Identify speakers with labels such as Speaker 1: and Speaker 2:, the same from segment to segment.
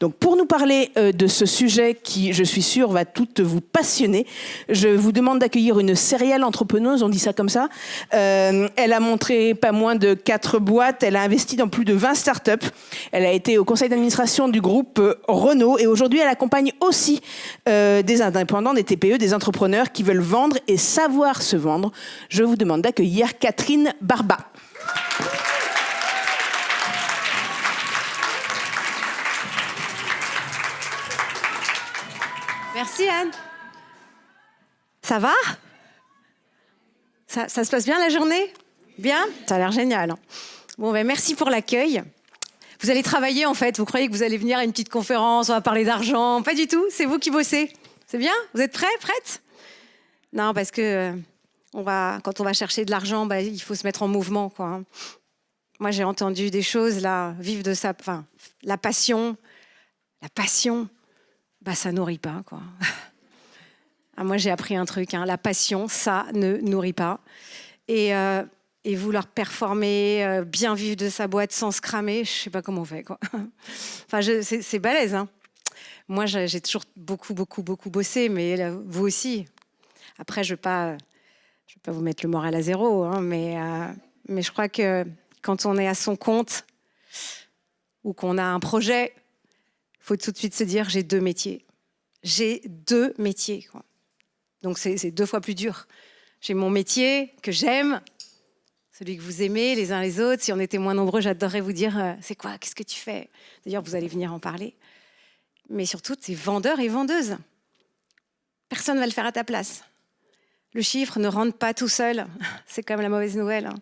Speaker 1: Donc pour nous parler de ce sujet qui, je suis sûre, va toutes vous passionner, je vous demande d'accueillir une serial entrepreneuse, on dit ça comme ça. Elle a montré pas moins de 4 boîtes, elle a investi dans plus de 20 startups. Elle a été au conseil d'administration du groupe Renault et aujourd'hui elle accompagne aussi des indépendants, des TPE, des entrepreneurs qui veulent vendre et savoir se vendre. Je vous demande d'accueillir Catherine Barba.
Speaker 2: Merci Anne. Ça va ? Ça se passe bien la journée ? Bien ? Ça a l'air génial. Bon, ben merci pour l'accueil. Vous allez travailler en fait. Vous croyez que vous allez venir à une petite conférence, on va parler d'argent ? Pas du tout, c'est vous qui bossez. C'est bien ? Vous êtes prêts, prêtes ? Non, parce que quand on va chercher de l'argent, ben, il faut se mettre en mouvement, quoi, hein. Moi, j'ai entendu des choses là, vivre de ça. Enfin, la passion, bah ça nourrit pas, quoi. Ah, moi, j'ai appris un truc, hein, la passion, ça ne nourrit pas. Et vouloir performer, bien vivre de sa boîte sans se cramer, je sais pas comment on fait, quoi. Enfin, c'est balèze, hein. Moi, j'ai toujours beaucoup bossé, mais là, vous aussi. Après, je vais pas vous mettre le moral à zéro, hein, mais je crois que quand on est à son compte ou qu'on a un projet, il faut tout de suite se dire, j'ai 2 métiers. J'ai 2 métiers, quoi. Donc, c'est 2 fois plus dur. J'ai mon métier que j'aime, celui que vous aimez les uns les autres. Si on était moins nombreux, j'adorerais vous dire, c'est quoi ? Qu'est-ce que tu fais ? D'ailleurs, vous allez venir en parler. Mais surtout, c'est vendeur et vendeuse. Personne ne va le faire à ta place. Le chiffre ne rentre pas tout seul. C'est quand même la mauvaise nouvelle, hein.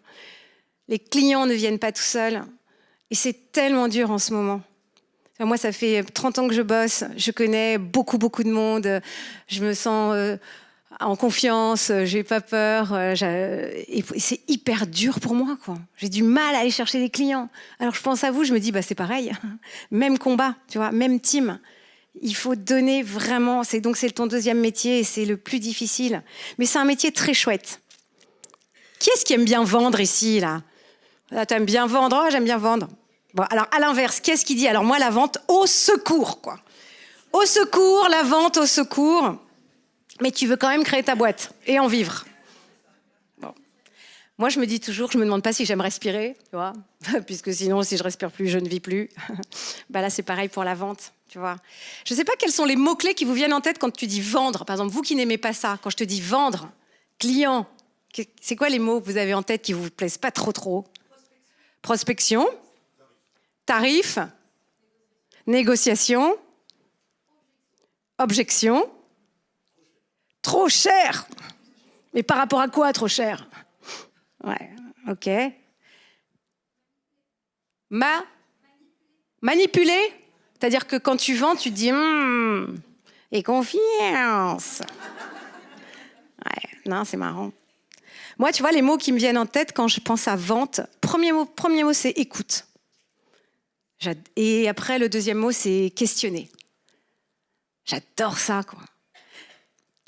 Speaker 2: Les clients ne viennent pas tout seuls. Et c'est tellement dur en ce moment. Moi, ça fait 30 ans que je bosse. Je connais beaucoup de monde. Je me sens en confiance. J'ai pas peur. Et c'est hyper dur pour moi, quoi. J'ai du mal à aller chercher des clients. Alors, je pense à vous. Je me dis, bah, c'est pareil. Même combat, tu vois, même team. Il faut donner vraiment. Donc, c'est ton 2e métier et c'est le plus difficile. Mais c'est un métier très chouette. Qui est-ce qui aime bien vendre ici, là ? Tu aimes bien vendre ? Oh, j'aime bien vendre. Bon, alors, à l'inverse, qu'est-ce qu'il dit ? Alors, moi, la vente, au secours, quoi. Au secours, la vente, au secours. Mais tu veux quand même créer ta boîte et en vivre. Bon. Moi, je me dis toujours, je me demande pas si j'aime respirer, tu vois, puisque sinon, si je respire plus, je ne vis plus. Bah là, c'est pareil pour la vente, tu vois. Je sais pas quels sont les mots-clés qui vous viennent en tête quand tu dis vendre. Par exemple, vous qui n'aimez pas ça, quand je te dis vendre, client, c'est quoi les mots que vous avez en tête qui vous plaisent pas trop ? Prospection. Tarif, négociation, objection, trop cher. Mais par rapport à quoi trop cher ? Ouais, ok. Manipuler, c'est-à-dire que quand tu vends, tu te dis et confiance. Ouais, non, c'est marrant. Moi, tu vois, les mots qui me viennent en tête quand je pense à vente, premier mot, c'est écoute. Et après, le 2e mot, c'est questionner. J'adore ça, quoi.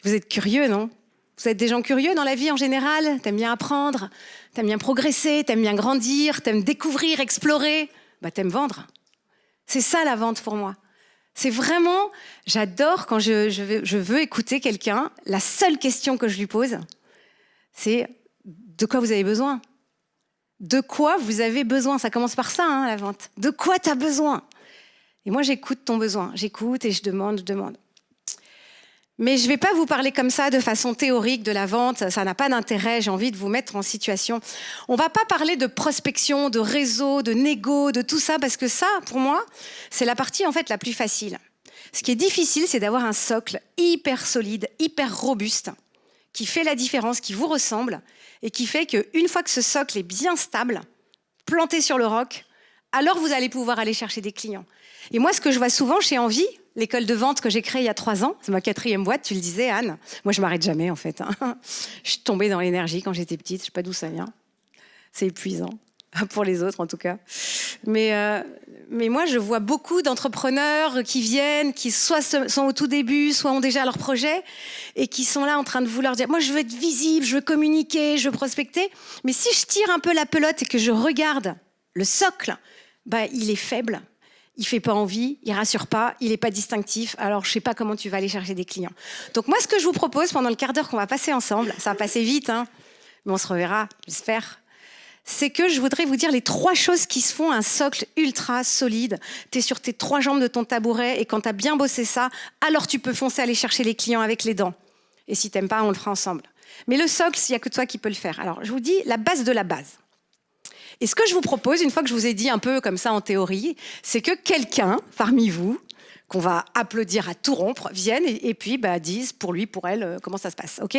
Speaker 2: Vous êtes curieux, non ? Vous êtes des gens curieux dans la vie en général ? T'aimes bien apprendre, t'aimes bien progresser, t'aimes bien grandir, t'aimes découvrir, explorer. Bah, t'aimes vendre. C'est ça, la vente, pour moi. C'est vraiment... J'adore quand je veux écouter quelqu'un. La seule question que je lui pose, c'est de quoi vous avez besoin ? De quoi vous avez besoin ? Ça commence par ça, hein, la vente. De quoi tu as besoin ? Et moi, j'écoute ton besoin. J'écoute et je demande. Mais je ne vais pas vous parler comme ça de façon théorique de la vente. Ça n'a pas d'intérêt. J'ai envie de vous mettre en situation. On ne va pas parler de prospection, de réseau, de négo, de tout ça, parce que ça, pour moi, c'est la partie en fait la plus facile. Ce qui est difficile, c'est d'avoir un socle hyper solide, hyper robuste, qui fait la différence, qui vous ressemble, et qui fait qu'une fois que ce socle est bien stable, planté sur le roc, alors vous allez pouvoir aller chercher des clients. Et moi, ce que je vois souvent chez Envie, l'école de vente que j'ai créée il y a 3 ans, c'est ma 4e boîte, tu le disais, Anne. Moi, je m'arrête jamais, en fait, hein. Je suis tombée dans l'énergie quand j'étais petite, je sais pas d'où ça vient. C'est épuisant, pour les autres en tout cas. Mais moi, je vois beaucoup d'entrepreneurs qui viennent, qui soit sont au tout début, soit ont déjà leur projet, et qui sont là en train de vouloir dire « Moi, je veux être visible, je veux communiquer, je veux prospecter. » Mais si je tire un peu la pelote et que je regarde le socle, bah, il est faible, il fait pas envie, il rassure pas, il est pas distinctif. Alors, je sais pas comment tu vas aller chercher des clients. Donc, moi, ce que je vous propose pendant le quart d'heure qu'on va passer ensemble, ça va passer vite, hein, mais on se reverra, j'espère, c'est que je voudrais vous dire les 3 choses qui se font un socle ultra solide. Tu es sur tes 3 jambes de ton tabouret et quand tu as bien bossé ça, alors tu peux foncer aller chercher les clients avec les dents. Et si t'aimes pas, on le fera ensemble. Mais le socle, il n'y a que toi qui peux le faire. Alors, je vous dis la base de la base. Et ce que je vous propose, une fois que je vous ai dit un peu comme ça en théorie, c'est que quelqu'un parmi vous, qu'on va applaudir à tout rompre, vienne et puis dise pour lui, pour elle, comment ça se passe. OK ?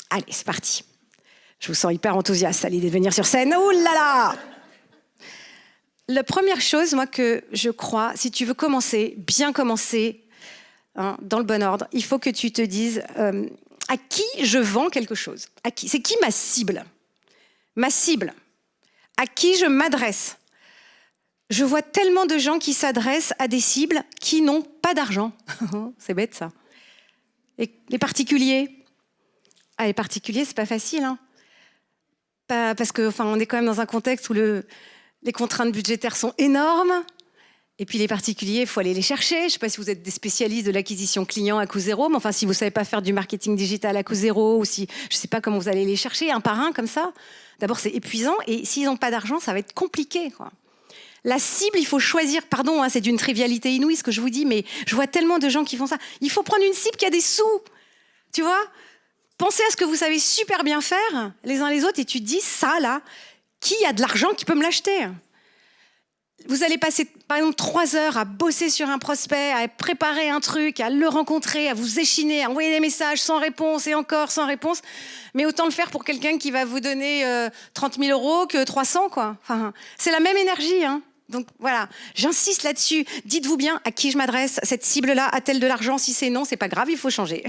Speaker 2: Allez, c'est parti. Je vous sens hyper enthousiaste à l'idée de venir sur scène. Ouh là là ! La première chose, moi, que je crois, si tu veux bien commencer, hein, dans le bon ordre, il faut que tu te dises à qui je vends quelque chose. C'est qui ma cible ? Ma cible. À qui je m'adresse ? Je vois tellement de gens qui s'adressent à des cibles qui n'ont pas d'argent. C'est bête, ça. Et les particuliers ? Les particuliers, c'est pas facile, hein. Parce que, on est quand même dans un contexte où les contraintes budgétaires sont énormes. Et puis les particuliers, il faut aller les chercher. Je ne sais pas si vous êtes des spécialistes de l'acquisition client à coût zéro, mais si vous ne savez pas faire du marketing digital à coût zéro, ou si je ne sais pas comment vous allez les chercher, un par un comme ça, d'abord c'est épuisant, et s'ils n'ont pas d'argent, ça va être compliqué, quoi. La cible, il faut choisir, pardon, hein, c'est d'une trivialité inouïe ce que je vous dis, mais je vois tellement de gens qui font ça. Il faut prendre une cible qui a des sous, tu vois ? Pensez à ce que vous savez super bien faire, les uns les autres, et tu te dis, ça là, qui a de l'argent qui peut me l'acheter ? Vous allez passer, par exemple, 3 heures à bosser sur un prospect, à préparer un truc, à le rencontrer, à vous échiner, à envoyer des messages sans réponse et encore sans réponse. Mais autant le faire pour quelqu'un qui va vous donner 30 000 euros que 300, quoi. C'est la même énergie, hein. Donc voilà, j'insiste là-dessus. Dites-vous bien à qui je m'adresse. Cette cible-là a-t-elle de l'argent ? Si c'est non, c'est pas grave, il faut changer.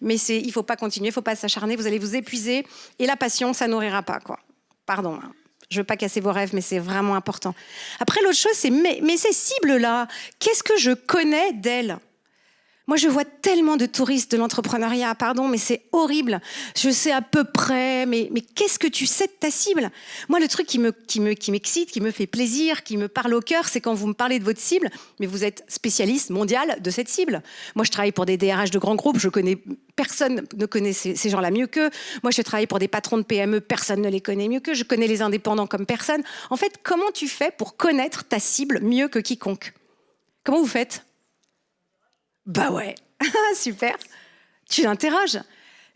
Speaker 2: Mais il faut pas continuer, il faut pas s'acharner. Vous allez vous épuiser et la passion, ça nourrira pas, quoi. Pardon, hein. Je veux pas casser vos rêves, mais c'est vraiment important. Après, l'autre chose, c'est mais ces cibles-là, qu'est-ce que je connais d'elles ? Moi, je vois tellement de touristes de l'entrepreneuriat, pardon, mais c'est horrible. Je sais à peu près, mais qu'est-ce que tu sais de ta cible ? Moi, le truc qui m'excite, qui me fait plaisir, qui me parle au cœur, c'est quand vous me parlez de votre cible, mais vous êtes spécialiste mondial de cette cible. Moi, je travaille pour des DRH de grands groupes, personne ne connaît ces gens-là mieux qu'eux. Moi, je travaille pour des patrons de PME, personne ne les connaît mieux qu'eux. Je connais les indépendants comme personne. En fait, comment tu fais pour connaître ta cible mieux que quiconque ? Comment vous faites ? Bah ouais, super. Tu l'interroges.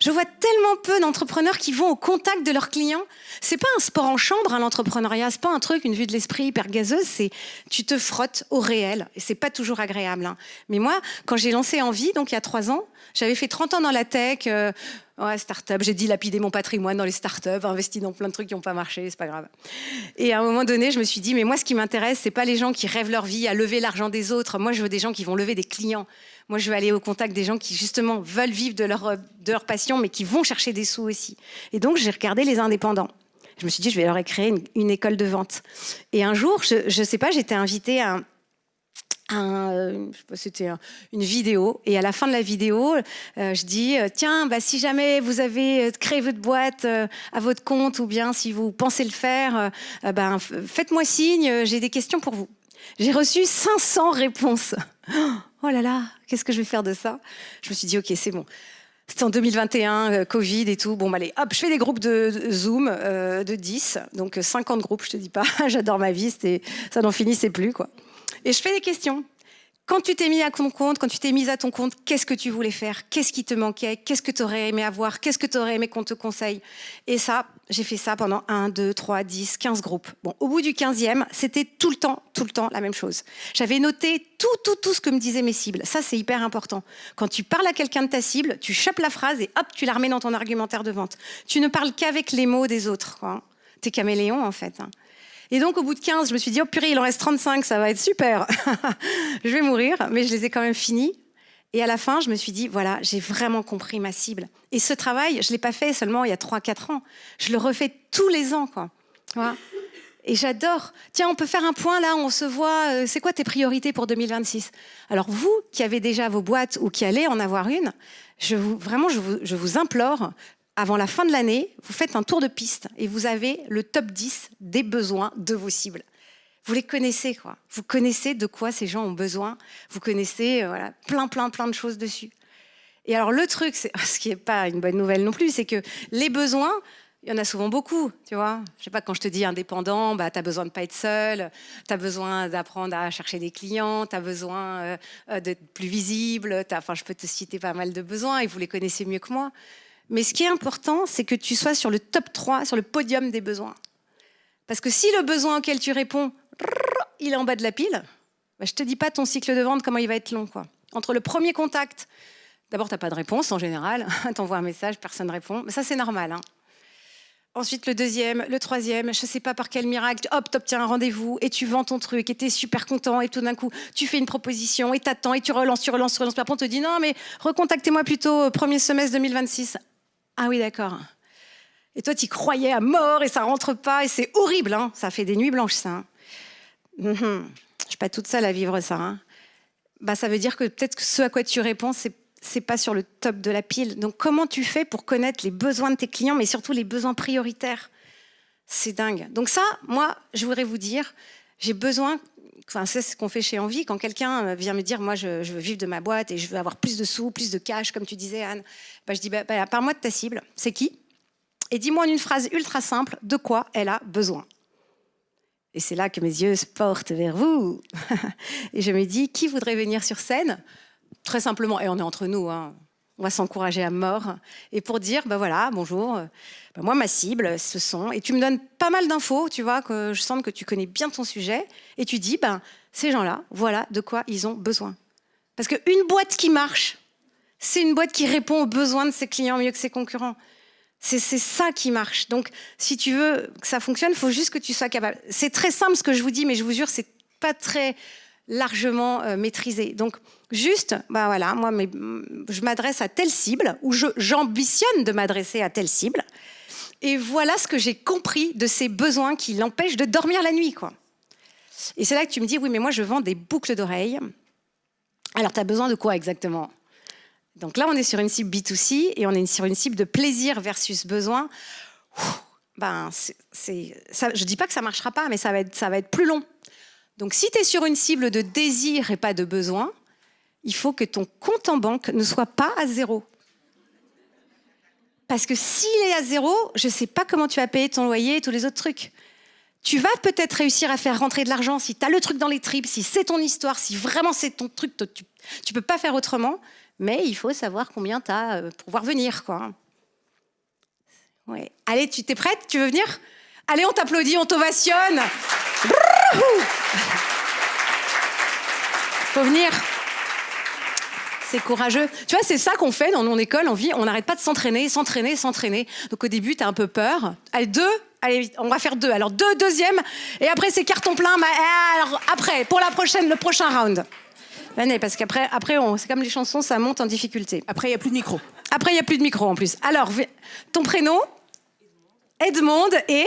Speaker 2: Je vois tellement peu d'entrepreneurs qui vont au contact de leurs clients. C'est pas un sport en chambre, hein, l'entrepreneuriat. C'est pas un truc, une vue de l'esprit hyper gazeuse. C'est tu te frottes au réel. Et c'est pas toujours agréable, hein. Mais moi, quand j'ai lancé Envie, donc il y a 3 ans, j'avais fait 30 ans dans la tech, start-up. J'ai dilapidé mon patrimoine dans les start-up, investi dans plein de trucs qui n'ont pas marché, c'est pas grave. Et à un moment donné, je me suis dit, mais moi, ce qui m'intéresse, c'est pas les gens qui rêvent leur vie à lever l'argent des autres. Moi, je veux des gens qui vont lever des clients. Moi, je veux aller au contact des gens qui, justement, veulent vivre de leur passion, mais qui vont chercher des sous aussi. Et donc, j'ai regardé les indépendants. Je me suis dit, je vais leur créer une école de vente. Et un jour, je sais pas, j'étais invitée à c'était une vidéo, et à la fin de la vidéo, je dis tiens, si jamais vous avez créé votre boîte à votre compte, ou bien si vous pensez le faire, faites-moi signe, j'ai des questions pour vous. J'ai reçu 500 réponses. Oh là là, qu'est-ce que je vais faire de ça ? Je me suis dit ok, c'est bon. C'était en 2021, Covid et tout. Bon, allez, hop, je fais des groupes de Zoom de 10, donc 50 groupes, je te dis pas, j'adore ma vie, ça n'en finissait plus, quoi. Et je fais des questions. Quand tu t'es mis à ton compte, quand tu t'es mise à ton compte, qu'est-ce que tu voulais faire ? Qu'est-ce qui te manquait ? Qu'est-ce que tu aurais aimé avoir ? Qu'est-ce que tu aurais aimé qu'on te conseille ? Et ça, j'ai fait ça pendant 1, 2, 3, 10, 15 groupes. Bon, au bout du 15e, c'était tout le temps la même chose. J'avais noté tout ce que me disaient mes cibles. Ça, c'est hyper important. Quand tu parles à quelqu'un de ta cible, tu chopes la phrase et hop, tu la remets dans ton argumentaire de vente. Tu ne parles qu'avec les mots des autres, quoi. T'es caméléon, en fait, hein. Et donc, au bout de 15, je me suis dit, oh purée, il en reste 35, ça va être super. Je vais mourir, mais je les ai quand même finis. Et à la fin, je me suis dit, voilà, j'ai vraiment compris ma cible. Et ce travail, je ne l'ai pas fait seulement il y a 3-4 ans. Je le refais tous les ans, quoi. Voilà. Et j'adore. Tiens, on peut faire un point là, on se voit. C'est quoi tes priorités pour 2026 ? Alors, vous qui avez déjà vos boîtes ou qui allez en avoir une, je vous implore, avant la fin de l'année, vous faites un tour de piste et vous avez le top 10 des besoins de vos cibles. Vous les connaissez, quoi. Vous connaissez de quoi ces gens ont besoin. Vous connaissez voilà, plein de choses dessus. Et alors, le truc, ce qui n'est pas une bonne nouvelle non plus, c'est que les besoins, il y en a souvent beaucoup, tu vois. Je sais pas, quand je te dis indépendant, tu as besoin de pas être seul, tu as besoin d'apprendre à chercher des clients, tu as besoin d'être plus visible. Enfin, je peux te citer pas mal de besoins et vous les connaissez mieux que moi. Mais ce qui est important, c'est que tu sois sur le top 3, sur le podium des besoins. Parce que si le besoin auquel tu réponds, il est en bas de la pile, je te dis pas ton cycle de vente, comment il va être long, quoi. Entre le premier contact, d'abord, tu n'as pas de réponse en général. Tu envoies un message, personne ne répond. Mais ça, c'est normal. Hein. Ensuite, le deuxième, le troisième, je ne sais pas par quel miracle, hop, tu obtiens un rendez-vous et tu vends ton truc et tu es super content et tout d'un coup, tu fais une proposition et tu attends et tu relances. Puis après, on te dit non, mais recontactez-moi plutôt au premier semestre 2026. Ah oui, d'accord. Et toi, tu y croyais à mort et ça ne rentre pas et c'est horrible. Hein. Ça fait des nuits blanches, ça. Hein. Je ne suis pas toute seule à vivre ça. Hein. Ça veut dire que peut-être que ce à quoi tu réponds, c'est pas sur le top de la pile. Donc, comment tu fais pour connaître les besoins de tes clients, mais surtout les besoins prioritaires? C'est dingue. Donc ça, moi, je voudrais vous dire, j'ai besoin... Enfin, c'est ce qu'on fait chez Envie. Quand quelqu'un vient me dire, moi, je veux vivre de ma boîte et je veux avoir plus de sous, plus de cash, comme tu disais, Anne, je dis, parle-moi de ta cible. C'est qui? Et dis-moi en une phrase ultra simple de quoi elle a besoin. Et c'est là que mes yeux se portent vers vous. Et je me dis, qui voudrait venir sur scène? Très simplement, et on est entre nous, hein, on va s'encourager à mort. Et pour dire, voilà, bonjour, moi, ma cible, ce sont... Et tu me donnes pas mal d'infos, tu vois, que je sens que tu connais bien ton sujet. Et tu dis, ces gens-là, voilà de quoi ils ont besoin. Parce qu'une boîte qui marche, c'est une boîte qui répond aux besoins de ses clients mieux que ses concurrents. C'est ça qui marche. Donc, si tu veux que ça fonctionne, il faut juste que tu sois capable. C'est très simple ce que je vous dis, mais je vous jure, c'est pas très largement maîtrisé. Donc, juste, voilà, moi, je m'adresse à telle cible, ou j'ambitionne de m'adresser à telle cible, et voilà ce que j'ai compris de ces besoins qui l'empêchent de dormir la nuit, quoi. Et c'est là que tu me dis, oui, mais moi, je vends des boucles d'oreilles. Alors, tu as besoin de quoi exactement ? Donc là, on est sur une cible B2C et on est sur une cible de plaisir versus besoin. Ça, je ne dis pas que ça ne marchera pas, mais ça va être plus long. Donc si tu es sur une cible de désir et pas de besoin, il faut que ton compte en banque ne soit pas à 0. Parce que s'il est à 0, je ne sais pas comment tu vas payer ton loyer et tous les autres trucs. Tu vas peut-être réussir à faire rentrer de l'argent si tu as le truc dans les tripes, si c'est ton histoire, si vraiment c'est ton truc, tu ne peux pas faire autrement. Mais il faut savoir combien tu as pour pouvoir venir, quoi. Ouais. Allez, tu t'es prête? Tu veux venir? Allez, on t'applaudit, on t'ovationne. Faut venir. C'est courageux. Tu vois, c'est ça qu'on fait dans mon école, Envie. On n'arrête pas de s'entraîner. Donc au début, tu as un peu peur. Allez, 2. Allez, on va faire 2. Alors 2, deuxième. Et après, c'est carton plein. Alors, après, pour le prochain round. Venez, parce qu'après, c'est comme les chansons, ça monte en difficulté.
Speaker 1: Après, il n'y a plus de micro.
Speaker 2: Après, il n'y a plus de micro en plus. Alors, ton prénom? Edmond et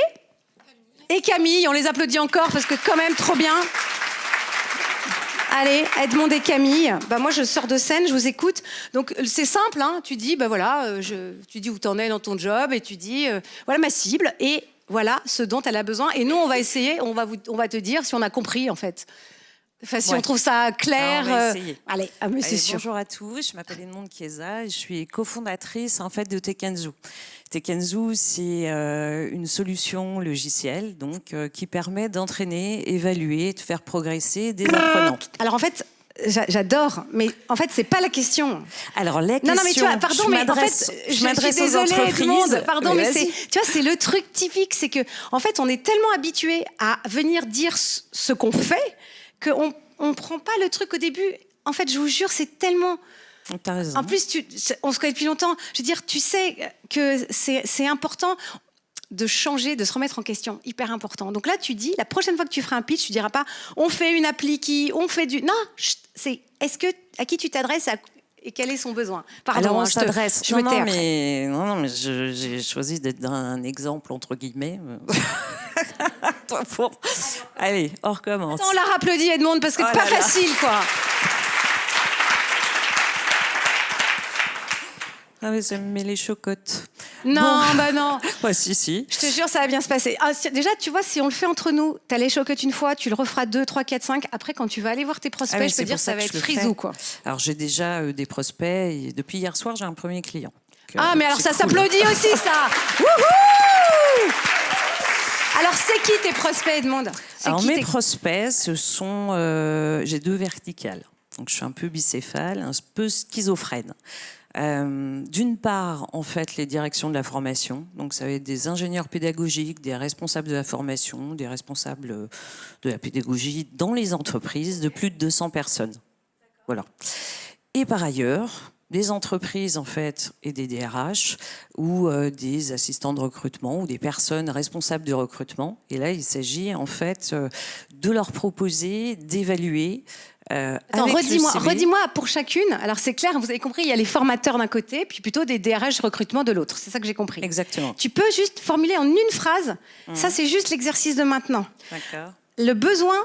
Speaker 2: Camille. On les applaudit encore parce que quand même, trop bien. Allez, Edmond et Camille. Moi, je sors de scène, je vous écoute. Donc, c'est simple, hein. Tu dis, tu dis où t'en es dans ton job et tu dis, voilà ma cible et voilà ce dont elle a besoin. Et nous, on va essayer, on va te dire si on a compris, en fait. Enfin, si on trouve ça clair.
Speaker 3: On va essayer.
Speaker 2: Allez, c'est sûr.
Speaker 3: Bonjour à tous, je m'appelle Edmond Chiesa et je suis cofondatrice en fait de Tekenzu. Tekenzu, c'est une solution logicielle donc qui permet d'entraîner, évaluer, de faire progresser des apprenants.
Speaker 2: Alors en fait, j'adore, mais en fait, c'est pas la question.
Speaker 3: Alors la question.
Speaker 2: Non, mais tu vois, pardon, mais en fait, je m'adresse aux entreprises. Pardon, mais tu vois, c'est le truc typique, c'est que en fait, on est tellement habitué à venir dire ce qu'on fait qu'on ne prend pas le truc au début. En fait, je vous jure, c'est tellement...
Speaker 3: T'as raison.
Speaker 2: En plus, on se connaît depuis longtemps. Je veux dire, tu sais que c'est important de changer, de se remettre en question. Hyper important. Donc là, tu dis, la prochaine fois que tu feras un pitch, tu diras pas « on fait une appli on fait du... » Non, c'est à qui tu t'adresses et quel est son besoin. Pardon,
Speaker 3: alors on s'adresse.
Speaker 2: Je me tais après.
Speaker 3: Mais j'ai choisi d'être un exemple entre guillemets. Allez, on recommence.
Speaker 2: Attends, on l'a applaudi, Edmond, parce que c'est pas facile, quoi.
Speaker 3: Ah mais j'aime les chocottes.
Speaker 2: Non, bah non.
Speaker 3: Ouais, si.
Speaker 2: Je te jure, ça va bien se passer. Ah, déjà, tu vois, si on le fait entre nous, t'as les chocottes une fois, tu le referas 2, 3, 4, 5. Après, quand tu vas aller voir tes prospects, je peux te dire ça va être frisou, quoi.
Speaker 3: Alors, j'ai déjà des prospects. Et depuis hier soir, j'ai un premier client. Donc,
Speaker 2: mais alors ça
Speaker 3: cool.
Speaker 2: s'applaudit aussi, ça. Wouhou! Alors, c'est qui tes prospects, Edmond?
Speaker 3: Alors, mes prospects, ce sont... j'ai 2 verticales. Donc, je suis un peu bicéphale, un peu schizophrène. D'une part, en fait, les directions de la formation. Donc, ça va être des ingénieurs pédagogiques, des responsables de la formation, des responsables de la pédagogie dans les entreprises de plus de 200 personnes. Voilà. Et par ailleurs, des entreprises, en fait, et des DRH ou des assistants de recrutement ou des personnes responsables de recrutement. Et là, il s'agit, en fait, de leur proposer d'évaluer.
Speaker 2: Attends, redis-moi pour chacune. Alors c'est clair, vous avez compris, il y a les formateurs d'un côté, puis plutôt des DRH recrutement de l'autre. C'est ça que j'ai compris.
Speaker 3: Exactement.
Speaker 2: Tu peux juste formuler en une phrase. Ça, c'est juste l'exercice de maintenant.
Speaker 3: D'accord.
Speaker 2: Le besoin,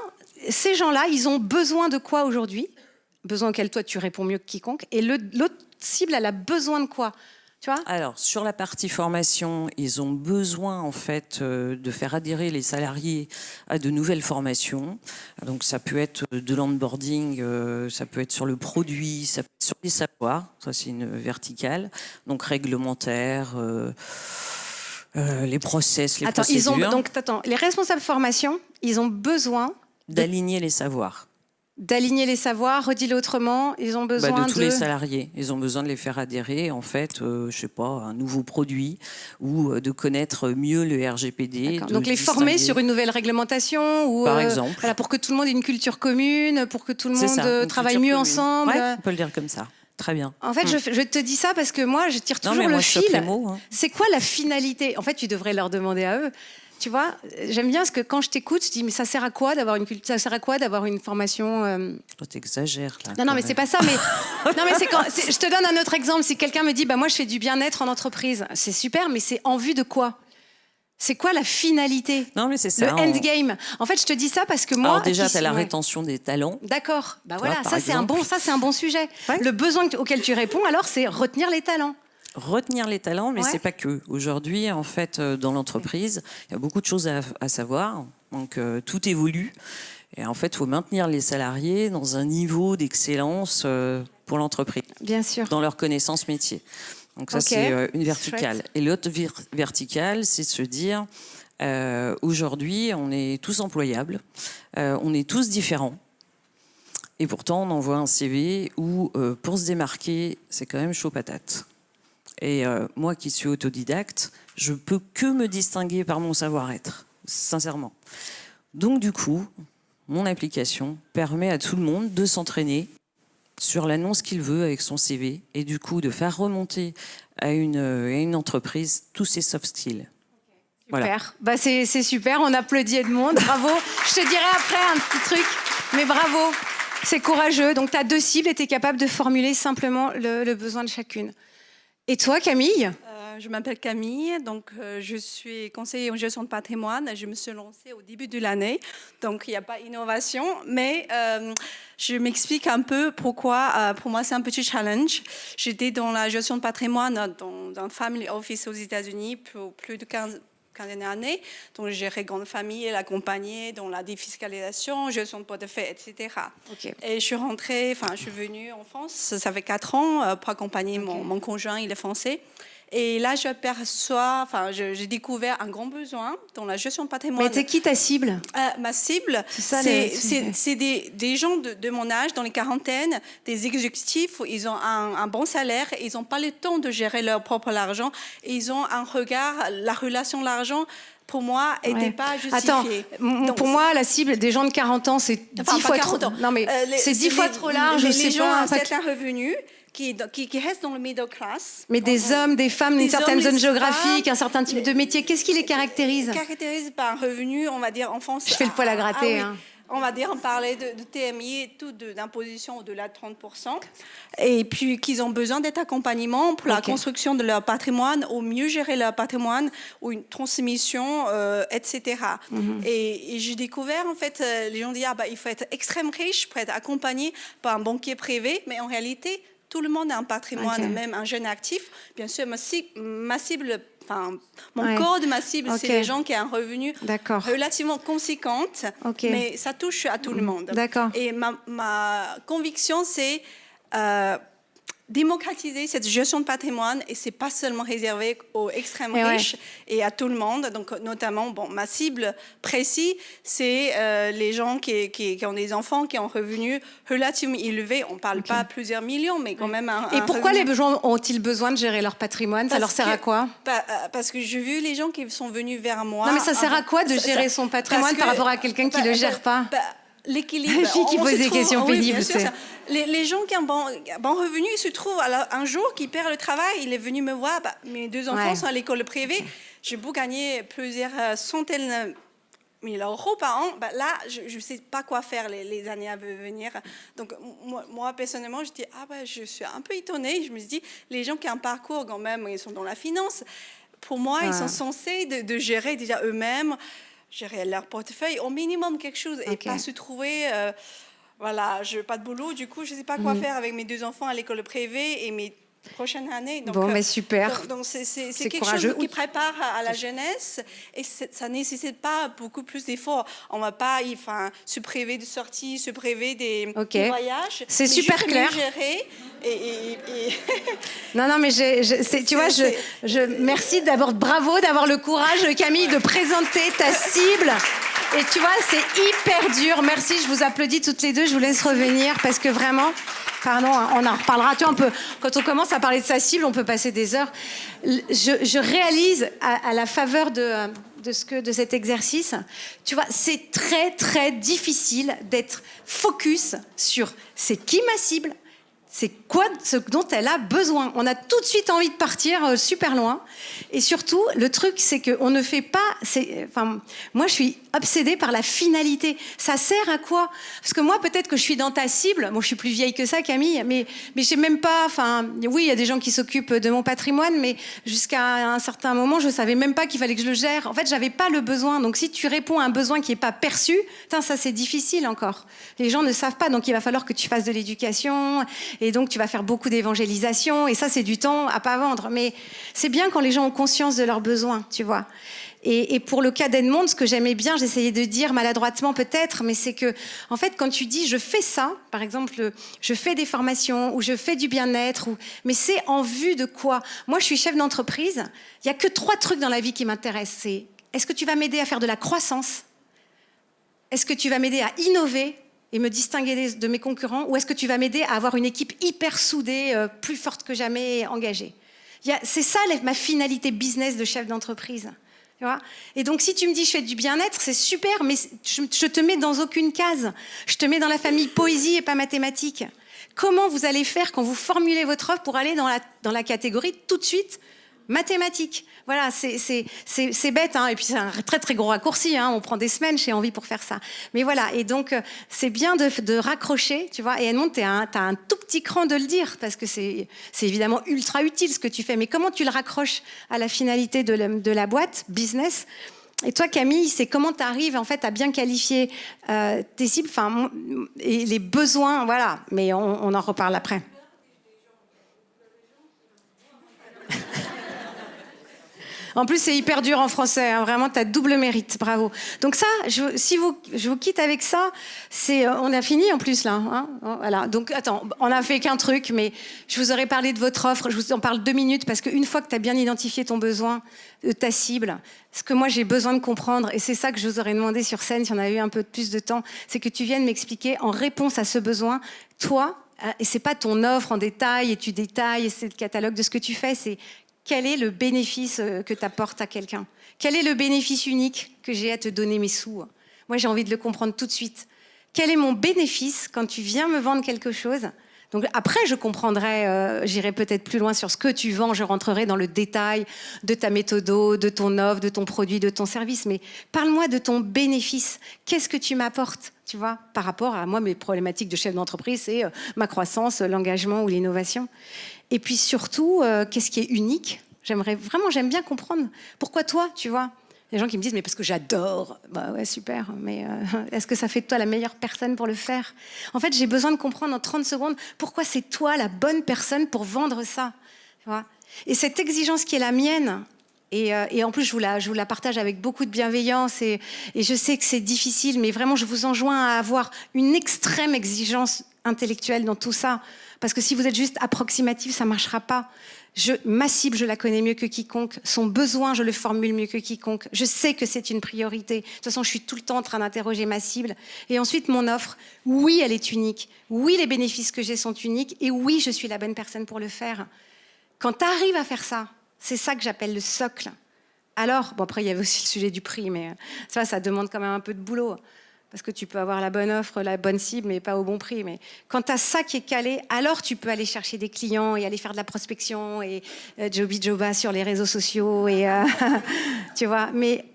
Speaker 2: ces gens-là, ils ont besoin de quoi aujourd'hui? Besoin auquel toi tu réponds mieux que quiconque. Et l'autre cible, elle a besoin de quoi? Tu vois?
Speaker 3: Alors, sur la partie formation, ils ont besoin, en fait, de faire adhérer les salariés à de nouvelles formations. Donc, ça peut être de l'onboarding, ça peut être sur le produit, ça peut être sur les savoirs. Ça, c'est une verticale. Donc, réglementaire, les process, les procédures.
Speaker 2: Les responsables formation, ils ont besoin
Speaker 3: d'aligner les savoirs.
Speaker 2: D'aligner les savoirs, redis-le autrement, ils ont besoin
Speaker 3: de tous les salariés. Ils ont besoin de les faire adhérer, en fait, je sais pas, un nouveau produit ou de connaître mieux le RGPD.
Speaker 2: Donc les former sur une nouvelle réglementation ou
Speaker 3: par exemple.
Speaker 2: Voilà, pour que tout le monde ait une culture commune, pour que tout le monde travaille mieux ensemble.
Speaker 3: Ouais, on peut le dire comme ça. Très bien.
Speaker 2: En fait, je te dis ça parce que moi, je tire toujours le fil. C'est quoi la finalité? En fait, tu devrais leur demander à eux. Tu vois, j'aime bien parce que quand je t'écoute, je dis mais ça sert à quoi d'avoir une formation
Speaker 3: T'exagères là.
Speaker 2: Non, mais c'est pas ça. Mais je te donne un autre exemple. Si quelqu'un me dit bah moi je fais du bien-être en entreprise, c'est super, mais c'est en vue de quoi? C'est quoi la finalité?
Speaker 3: Non, mais c'est ça.
Speaker 2: Le endgame. En fait, je te dis ça parce que moi.
Speaker 3: Alors déjà, tu as la rétention des talents.
Speaker 2: D'accord. Bah voilà, ça c'est un bon sujet. Ouais. Le besoin auquel tu réponds, alors, c'est retenir les talents.
Speaker 3: Retenir les talents, mais c'est pas que. Aujourd'hui, en fait, dans l'entreprise, il y a beaucoup de choses à savoir. Donc, tout évolue. Et en fait, il faut maintenir les salariés dans un niveau d'excellence pour l'entreprise.
Speaker 2: Bien sûr.
Speaker 3: Dans leur connaissance métier. Donc, ça, c'est une verticale. Chouette. Et l'autre verticale, c'est de se dire, aujourd'hui, on est tous employables, on est tous différents. Et pourtant, on envoie un CV où, pour se démarquer, c'est quand même chaud patate. Et moi qui suis autodidacte, je peux que me distinguer par mon savoir-être, sincèrement. Donc du coup, mon application permet à tout le monde de s'entraîner sur l'annonce qu'il veut avec son CV et du coup de faire remonter à une entreprise tous ses soft skills.
Speaker 2: Super, voilà. Bah c'est super, on applaudit Edmond, bravo. Je te dirai après un petit truc, mais bravo, c'est courageux. Donc tu as 2 cibles et tu es capable de formuler simplement le besoin de chacune. Et toi, Camille?
Speaker 4: Je m'appelle Camille, donc je suis conseillère en gestion de patrimoine. Je me suis lancée au début de l'année, donc il n'y a pas d'innovation, mais je m'explique un peu pourquoi. Pour moi, c'est un petit challenge. J'étais dans la gestion de patrimoine dans un family office aux États-Unis pour plus de 15 années. Donc, j'ai géré grande famille, l'accompagner dans la défiscalisation, gestion de portefeuille, etc. Okay. Et je suis venue en France, ça fait 4 ans, pour accompagner mon conjoint, il est français. Et là, j'ai découvert un grand besoin dans la gestion de patrimoine.
Speaker 2: Mais c'est qui ta cible?
Speaker 4: Ma cible, c'est des gens de mon âge, dans les quarantaines, des exécutifs, ils ont un bon salaire, ils n'ont pas le temps de gérer leur propre argent, ils ont un regard, la relation de l'argent, pour moi, n'était pas justifiée.
Speaker 2: Attends, donc, pour moi, la cible des gens de 40 ans, c'est 10 fois trop... Non, mais c'est 10 fois trop large.
Speaker 4: Les gens ont un certain revenu, qui restent dans le middle class.
Speaker 2: Mais des hommes, des femmes, une certaine zone géographique, un certain type de métier, qu'est-ce qui les caractérise?
Speaker 4: Caractérise par un revenu, on va dire, en France...
Speaker 2: Je fais le poil à gratter.
Speaker 4: On va dire, on parlait de TMI et tout, d'imposition au-delà de 30%. Et puis qu'ils ont besoin d'être accompagnement pour la construction de leur patrimoine, ou mieux gérer leur patrimoine, ou une transmission, etc. Et j'ai découvert, en fait, les gens disent il faut être extrêmement riche pour être accompagné par un banquier privé, mais en réalité... tout le monde a un patrimoine,
Speaker 2: Ok.
Speaker 4: même un jeune actif. Bien sûr, ma cible, enfin, mon
Speaker 2: Ouais.
Speaker 4: corps de ma cible,
Speaker 2: Ok.
Speaker 4: c'est les gens qui ont un revenu
Speaker 2: D'accord.
Speaker 4: relativement conséquent,
Speaker 2: Ok.
Speaker 4: mais ça touche à tout le monde.
Speaker 2: D'accord.
Speaker 4: Et ma conviction, c'est démocratiser cette gestion de patrimoine, et c'est pas seulement réservé aux extrêmes
Speaker 2: Et ouais.
Speaker 4: riches et à tout le monde. Donc notamment, bon, ma cible précise, c'est les gens qui ont des enfants, qui ont un revenu relativement élevé. On parle pas plusieurs millions, mais quand même
Speaker 2: Et pourquoi
Speaker 4: revenu.
Speaker 2: les gens ont-ils besoin de gérer leur patrimoine? Ça leur sert à quoi?
Speaker 4: Parce que j'ai vu les gens qui sont venus vers moi.
Speaker 2: Non, mais ça sert à quoi de
Speaker 4: Ça-
Speaker 2: gérer
Speaker 4: ça-
Speaker 2: son patrimoine
Speaker 4: parce
Speaker 2: par
Speaker 4: que-
Speaker 2: rapport à quelqu'un qui le gère pas?
Speaker 4: L'équilibre.
Speaker 2: La fille qui
Speaker 4: On
Speaker 2: pose
Speaker 4: se
Speaker 2: des
Speaker 4: trouve-
Speaker 2: questions
Speaker 4: oui,
Speaker 2: pénibles,
Speaker 4: bien sûr,
Speaker 2: tu sais.
Speaker 4: ça. Les gens qui ont bon revenu, ils se trouvent alors, un jour qui perd le travail, il est venu me voir. Mes 2 enfants
Speaker 2: Ouais.
Speaker 4: sont à l'école privée. J'ai beau gagner plusieurs centaines de euros par an. Là, je ne sais pas quoi faire les années à venir. Donc, moi personnellement, je dis, je suis un peu étonnée. Je me suis dit, les gens qui ont un parcours quand même, ils sont dans la finance. Pour moi, ils sont censés de gérer déjà eux-mêmes, gérer leur portefeuille, au minimum quelque chose, et pas se trouver, je n'ai pas de boulot, du coup, je ne sais pas quoi faire avec mes 2 enfants à l'école privée et mes prochaines années. Donc,
Speaker 2: Bon, mais super.
Speaker 4: Donc c'est quelque
Speaker 2: courageux.
Speaker 4: chose qui prépare à la jeunesse, et ça ne nécessite pas beaucoup plus d'efforts. On ne va pas se priver de sorties, se priver des voyages.
Speaker 2: C'est
Speaker 4: mais
Speaker 2: super
Speaker 4: juste
Speaker 2: clair.
Speaker 4: mieux gérer et
Speaker 2: Non, mais tu vois, merci d'abord, bravo d'avoir le courage, Camille, de présenter ta cible. Et tu vois, c'est hyper dur. Merci, je vous applaudis toutes les deux. Je vous laisse revenir parce que vraiment, pardon, on en reparlera. Tu vois, quand on commence à parler de sa cible, on peut passer des heures. Je réalise à la faveur de cet exercice, tu vois, c'est très, très difficile d'être focus sur c'est qui ma cible, c'est quoi ce dont elle a besoin. On a tout de suite envie de partir super loin. Et surtout, le truc, c'est qu'on ne fait pas... moi, je suis obsédée par la finalité. Ça sert à quoi? Parce que moi, peut-être que je suis dans ta cible. Bon, je suis plus vieille que ça, Camille, mais j'ai même pas... oui, il y a des gens qui s'occupent de mon patrimoine, mais jusqu'à un certain moment, je savais même pas qu'il fallait que je le gère. En fait, j'avais pas le besoin. Donc, si tu réponds à un besoin qui est pas perçu, ça, c'est difficile encore. Les gens ne savent pas. Donc, il va falloir que tu fasses de l'éducation. Et donc, tu vas faire beaucoup d'évangélisation. Et ça, c'est du temps à pas vendre. Mais c'est bien quand les gens ont conscience de leurs besoins, tu vois. Et pour le cas d'Edmond, ce que j'aimais bien, j'essayais de dire maladroitement peut-être, mais c'est que, en fait, quand tu dis je fais ça, par exemple, je fais des formations ou je fais du bien-être, mais c'est en vue de quoi? Moi, je suis chef d'entreprise. Il y a que 3 trucs dans la vie qui m'intéressent. C'est est-ce que tu vas m'aider à faire de la croissance? Est-ce que tu vas m'aider à innover et me distinguer de mes concurrents? Ou est-ce que tu vas m'aider à avoir une équipe hyper soudée, plus forte que jamais, engagée? C'est ça ma finalité business de chef d'entreprise. Tu vois? Et donc, si tu me dis je fais du bien-être, c'est super, mais je te mets dans aucune case. Je te mets dans la famille poésie et pas mathématiques. Comment vous allez faire quand vous formulez votre offre pour aller dans la catégorie tout de suite mathématiques? Voilà, c'est bête, hein, et puis c'est un très très gros raccourci, hein, on prend des semaines chez Envie pour faire ça. Mais voilà, et donc c'est bien de raccrocher, tu vois, et Edmond, t'as un tout petit cran de le dire, parce que c'est évidemment ultra utile ce que tu fais, mais comment tu le raccroches à la finalité de la boîte, business? Et toi, Camille, c'est comment tu arrives en fait à bien qualifier tes cibles, et les besoins, voilà, mais on en reparle après. En plus, c'est hyper dur en français. Hein. Vraiment, tu as double mérite. Bravo. Donc ça, je vous quitte avec ça. On a fini en plus, là. Hein, voilà. Donc, attends, on n'a fait qu'un truc, mais je vous aurais parlé de votre offre. Je vous en parle 2 minutes, parce qu'une fois que tu as bien identifié ton besoin, ta cible, ce que moi, j'ai besoin de comprendre, et c'est ça que je vous aurais demandé sur scène, si on avait eu un peu plus de temps, c'est que tu viennes m'expliquer, en réponse à ce besoin, toi, et c'est pas ton offre en détail, et tu détailles, et c'est le catalogue de ce que tu fais, c'est... Quel est le bénéfice que tu apportes à quelqu'un? Quel est le bénéfice unique que j'ai à te donner mes sous? Moi, j'ai envie de le comprendre tout de suite. Quel est mon bénéfice quand tu viens me vendre quelque chose? Donc après, je comprendrai, j'irai peut-être plus loin sur ce que tu vends, je rentrerai dans le détail de ta méthode, de ton offre, de ton produit, de ton service. Mais parle-moi de ton bénéfice. Qu'est-ce que tu m'apportes, tu vois, par rapport à moi, mes problématiques de chef d'entreprise, c'est ma croissance, l'engagement ou l'innovation. Et puis surtout, qu'est-ce qui est unique? J'aime bien comprendre. Pourquoi toi, tu vois? Il y a des gens qui me disent, mais parce que j'adore. Bah ouais, super, mais est-ce que ça fait de toi la meilleure personne pour le faire? En fait, j'ai besoin de comprendre en 30 secondes pourquoi c'est toi la bonne personne pour vendre ça. Tu vois? Et cette exigence qui est la mienne, et en plus, je vous la partage avec beaucoup de bienveillance, et je sais que c'est difficile, mais vraiment, je vous enjoins à avoir une extrême exigence intellectuelle dans tout ça. Parce que si vous êtes juste approximatif, ça ne marchera pas. Ma cible, je la connais mieux que quiconque. Son besoin, je le formule mieux que quiconque. Je sais que c'est une priorité. De toute façon, je suis tout le temps en train d'interroger ma cible. Et ensuite, mon offre, oui, elle est unique. Oui, les bénéfices que j'ai sont uniques. Et oui, je suis la bonne personne pour le faire. Quand tu arrives à faire ça, c'est ça que j'appelle le socle. Alors, bon, après, il y avait aussi le sujet du prix, mais ça demande quand même un peu de boulot. Parce que tu peux avoir la bonne offre, la bonne cible, mais pas au bon prix. Mais quand tu as ça qui est calé, alors tu peux aller chercher des clients et aller faire de la prospection et Joby Joba sur les réseaux sociaux. Et, tu vois, mais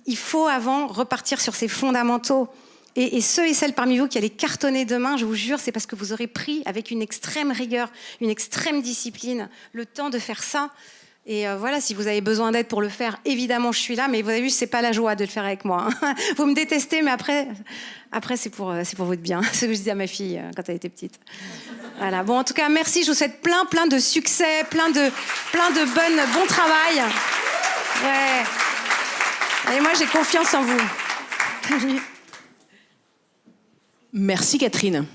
Speaker 2: il faut avant repartir sur ses fondamentaux. Et ceux et celles parmi vous qui allez cartonner demain, je vous jure, c'est parce que vous aurez pris avec une extrême rigueur, une extrême discipline, le temps de faire ça. Et voilà, si vous avez besoin d'aide pour le faire, évidemment, je suis là. Mais vous avez vu, c'est pas la joie de le faire avec moi. Vous me détestez, mais après c'est pour votre bien. C'est ce que je disais à ma fille quand elle était petite. Voilà. Bon, en tout cas, merci. Je vous souhaite plein de succès, plein de bon travail. Ouais. Et moi, j'ai confiance en vous.
Speaker 1: Merci Catherine.